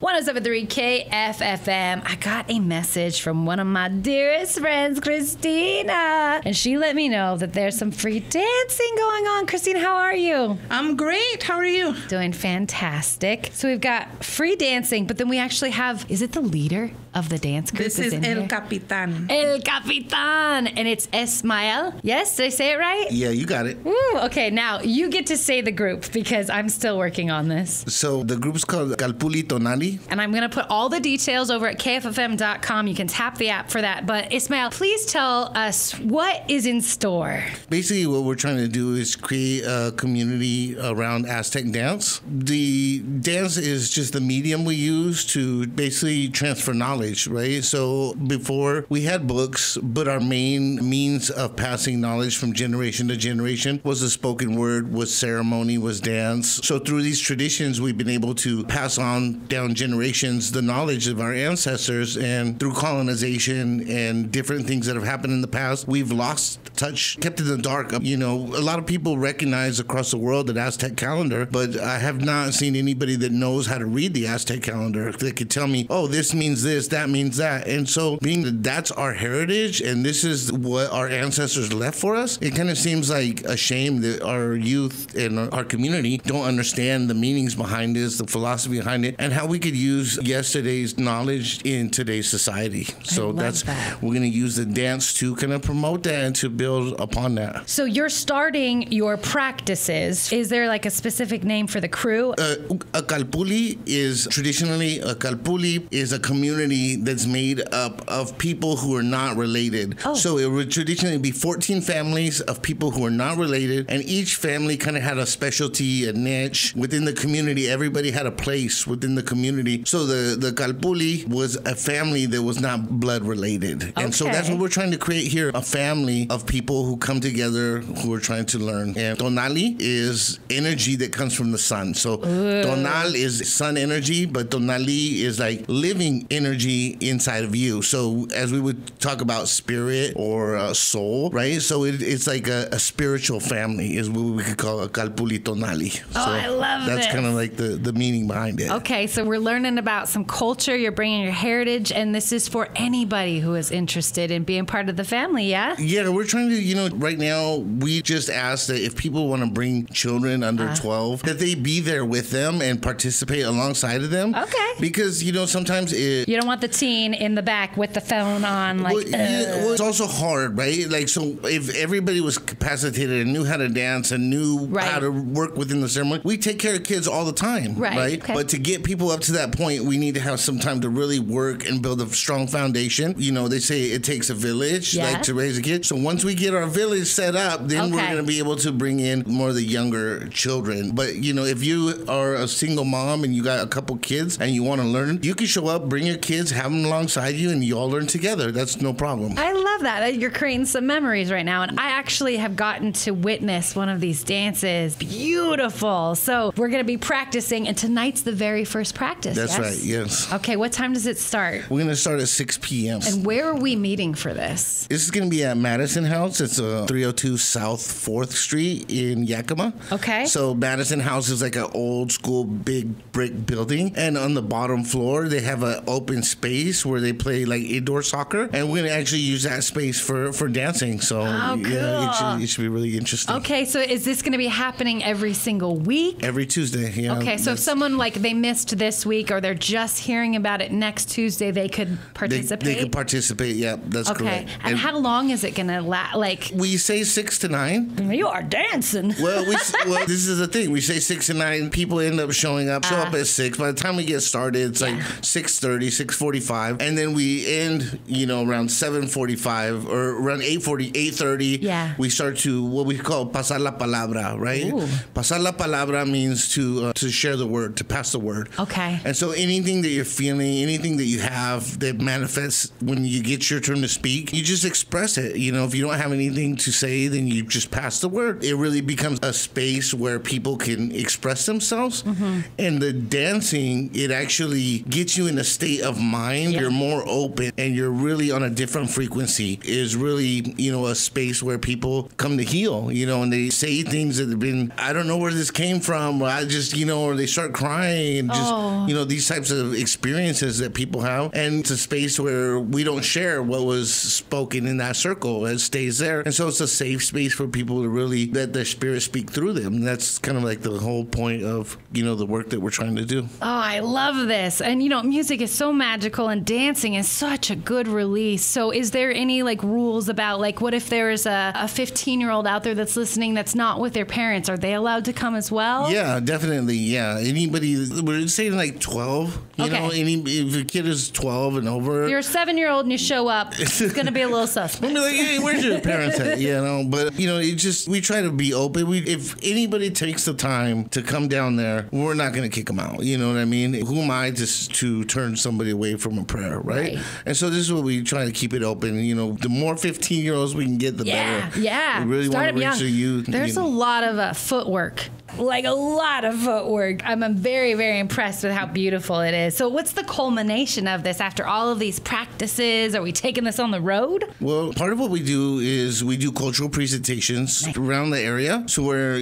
107.3 KFFM. I got a message from one of my dearest friends, Christina, and she let me know that there's some free dancing going on. Christina, how are you? I'm great. How are you? Doing fantastic. So we've got free dancing, but then we actually have, is it the leader of the dance group? This is El Capitan. El Capitan, and it's Ismael. Yes, did I say it right? Yeah, you got it. Woo, okay, now you get to say the group because I'm still working on this. So the group's called Kalpulli Tonalli. And I'm going to put all the details over at kffm.com. You can tap the app for that. But Ismael, please tell us what is in store. Basically, what we're trying to do is create a community around Aztec dance. The dance is just the medium we use to basically transfer knowledge, right? So before we had books, but our main means of passing knowledge from generation to generation was the spoken word, was ceremony, was dance. So through these traditions, we've been able to pass on down generations the knowledge of our ancestors, and through colonization and different things that have happened in the past, we've lost touch, kept in the dark. You know, a lot of people recognize across the world the Aztec calendar, but I have not seen anybody that knows how to read the Aztec calendar that could tell me, oh, this means this, that means that. And so being that that's our heritage and this is what our ancestors left for us, it kind of seems like a shame that our youth and our community don't understand the meanings behind this, the philosophy behind it, and how we could use yesterday's knowledge in today's society. So we're going to use the dance to kind of promote that and to build upon that. So you're starting your practices. Is there like a specific name for the crew? A Kalpulli is traditionally, a Kalpulli is a community that's made up of people who are not related. Oh. So it would traditionally be 14 families of people who are not related, and each family kind of had a specialty, a niche within the community. Everybody had a place within the community. So the Kalpulli was a family that was not blood related. Okay. And so that's what we're trying to create here, a family of people who come together who are trying to learn. And Tonali is energy that comes from the sun. So Tonal is sun energy, but Tonali is like living energy inside of you. So as we would talk about spirit or soul, right? So it's like a spiritual family is what we could call a Kalpulli Tonali. So I love that's kind of like the meaning behind it. Okay, so we're learning about some culture. You're bringing your heritage, and this is for anybody who is interested in being part of the family, yeah? Yeah, we're trying to, right now, we just ask that if people want to bring children under 12, that they be there with them and participate alongside of them. Okay. Because, sometimes you don't want the teen in the back with the phone on, like... Well, it's also hard, right? Like, so if everybody was capacitated and knew how to dance and knew how to work within the ceremony, we take care of kids all the time, right? Okay. But to get people up to that point, we need to have some time to really work and build a strong foundation. They say it takes a village to raise a kid. So once we get our village set up, then we're going to be able to bring in more of the younger children. But, if you are a single mom and you got a couple kids and you want to learn, you can show up, bring your kids, have them alongside you, and you all learn together. That's no problem. I love that. You're creating some memories right now. And I actually have gotten to witness one of these dances. Beautiful. So we're going to be practicing, and tonight's the very first practice. That's right, yes. Okay, what time does it start? We're going to start at 6 p.m. And where are we meeting for this? This is going to be at Madison House. It's 302 South 4th Street in Yakima. Okay. So Madison House is like an old school big brick building. And on the bottom floor, they have an open space where they play like indoor soccer. And we're going to actually use that space for dancing. So cool. It should be really interesting. Okay, so is this going to be happening every single week? Every Tuesday, yeah. Okay, so if someone they missed this week or they're just hearing about it next Tuesday, they could participate? They could participate, yeah, that's correct. And how long is it going to last? We say 6 to 9. You are dancing. Well, this is the thing. We say 6 to 9. People end up showing up, show up at 6. By the time we get started, it's like 6:30, 6:45. And then we end, around 7:45 or around 8:40, 8:30. Yeah. We start to what we call pasar la palabra, right? Ooh. Pasar la palabra means to share the word, to pass the word. Okay. And so anything that you're feeling, anything that you have that manifests when you get your turn to speak, you just express it. If you don't have anything to say, then you just pass the word. It really becomes a space where people can express themselves. Mm-hmm. And the dancing, it actually gets you in a state of mind. Yeah. You're more open and you're really on a different frequency. community is really, a space where people come to heal, and they say things that have been, I don't know where this came from. I just, or they start crying and just, these types of experiences that people have. And it's a space where we don't share what was spoken in that circle. It stays there. And so it's a safe space for people to really let their spirit speak through them. And that's kind of like the whole point of, the work that we're trying to do. Oh, I love this. And, music is so magical and dancing is such a good release. So is there any rules about what if there's a 15-year-old out there that's listening that's not with their parents? Are they allowed to come as well? Yeah, definitely. Yeah. Anybody, we're saying 12, if a kid is 12 and over. You're a 7-year-old and you show up, it's going to be a little suspect. We'll be hey, where's your parents at? But, we try to be open. If anybody takes the time to come down there, we're not going to kick them out. You know what I mean? Who am I to turn somebody away from a prayer, right? And so this is what we try to keep it open. The more 15-year-olds we can get, the better. Yeah. We really want to reach the youth. There's a lot of footwork. A lot of footwork. I'm very, very impressed with how beautiful it is. So what's the culmination of this after all of these practices? Are we taking this on the road? Well, part of what we do is we do cultural presentations around the area. So where,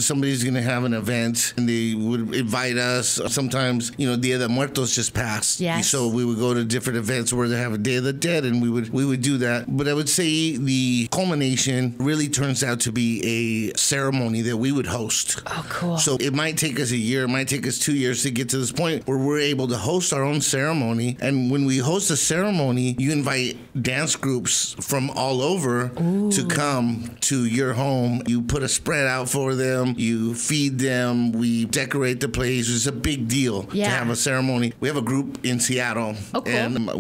somebody's going to have an event and they would invite us. Sometimes, Dia de Muertos just passed. Yes. So we would go to different events where they have a Day of the Dead and we would do that. But I would say the culmination really turns out to be a ceremony that we would host. Oh, cool. So it might take us a year, it might take us 2 years to get to this point where we're able to host our own ceremony. And when we host a ceremony, you invite dance groups from all over to come to your home. You put a spread out for them, you feed them, we decorate the place. It's a big deal to have a ceremony. We have a group in Seattle. Oh, cool. And,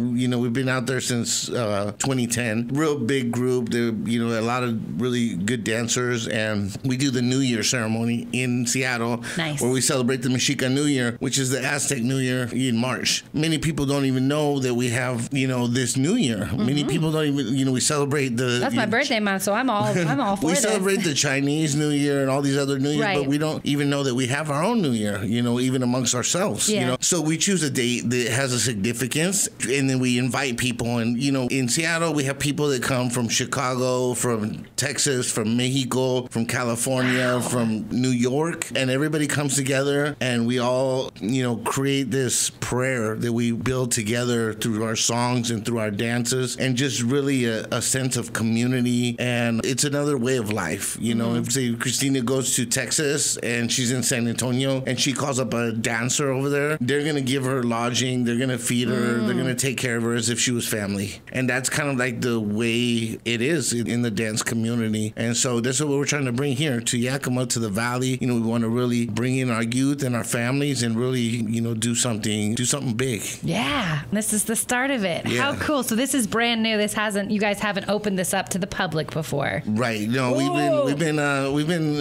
we've been out there since 2010. Real big group. There, a lot of really good dancers. And we do the New Year ceremony in Seattle, where we celebrate the Mexica New Year, which is the Aztec New Year in March. Many people don't even know that we have, this New Year. Many people don't even, we celebrate the... That's my birthday month, so I'm all for We this. celebrate the Chinese New Year and all these other New Years, but we don't even know that we have our own New Year, even amongst ourselves, So we choose a date that has a significance, and then we invite people. And, in Seattle, we have people that come from Chicago, from Texas, from Mexico, from California, from New York, and everybody comes together and we all, create this prayer that we build together through our songs and through our dances, and just really a sense of community. And it's another way of life. If say Christina goes to Texas and she's in San Antonio and she calls up a dancer over there, they're going to give her lodging, they're going to feed her, they're going to take care of her as if she was family. And that's kind of like the way it is in the dance community. And so this is what we're trying to bring here to Yakima, to the Valley. We want to really bring in our youth and our families and really, do something big. Yeah, this is the start of it. Yeah. How cool. So this is brand new. You guys haven't opened this up to the public before. Right. No, we've been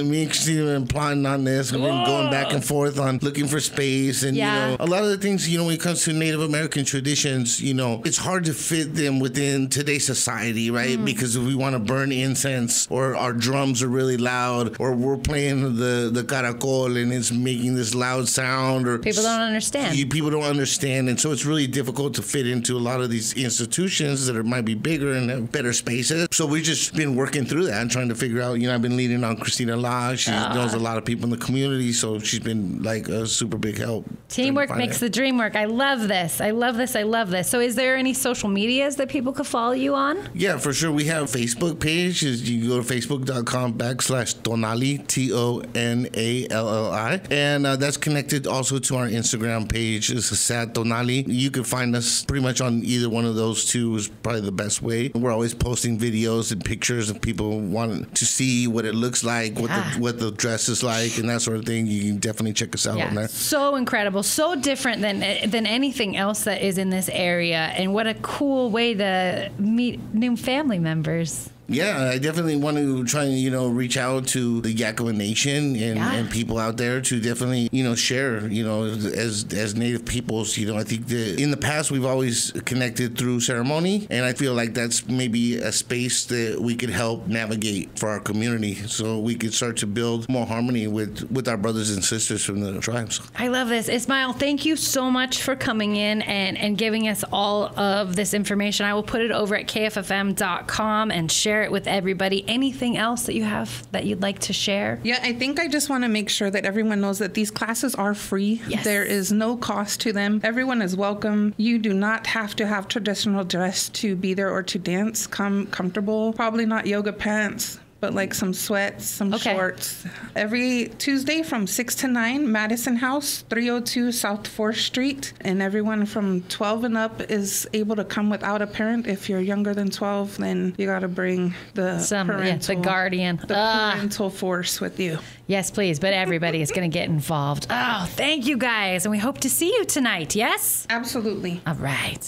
me and Christina have been plotting on this. We've been going back and forth on looking for space. And, a lot of the things, when it comes to Native American traditions, it's hard to fit them within today's society, right? Because if we want to burn incense, or our drums are really loud, or we're playing the caracol and it's making this loud sound, or people don't understand. People don't understand. And so it's really difficult to fit into a lot of these institutions that might be bigger and have better spaces. So we've just been working through that and trying to figure out, I've been leaning on Christina La. She knows a lot of people in the community, so she's been like a super big help. Teamwork makes the dream work. I love this. I love this. I love this. So is there any social medias that people could follow you on? Yeah, for sure. We have a Facebook page. You can go to facebook.com/Tonalli, Tonalli. And that's connected also to our Instagram page. It's Sad Tonalli. You can find us pretty much on either one of those two is probably the best way. We're always posting videos and pictures of people wanting to see what it looks like, what the dress is like, and that sort of thing. You can definitely check us out on there. So incredible. So different than anything else that is in this area. And what a cool way to meet new family members. Yeah, I definitely want to try and, reach out to the Yakima Nation and people out there to definitely, share, as Native peoples. I think that in the past we've always connected through ceremony, and I feel like that's maybe a space that we could help navigate for our community so we could start to build more harmony with our brothers and sisters from the tribes. I love this. Ismael, thank you so much for coming in and giving us all of this information. I will put it over at kffm.com and share it with everybody. Anything else that you have that you'd like to share? Yeah, I think I just want to make sure that everyone knows that these classes are free. Yes. There is no cost to them. Everyone is welcome. You do not have to have traditional dress to be there or to dance. Come comfortable. Probably not yoga pants, but like some sweats, some shorts. Every Tuesday from 6 to 9, Madison House, 302 South 4th Street. And everyone from 12 and up is able to come without a parent. If you're younger than 12, then you got to bring the the guardian. The parental force with you. Yes, please. But everybody is going to get involved. Oh, thank you guys. And we hope to see you tonight. Yes? Absolutely. All right.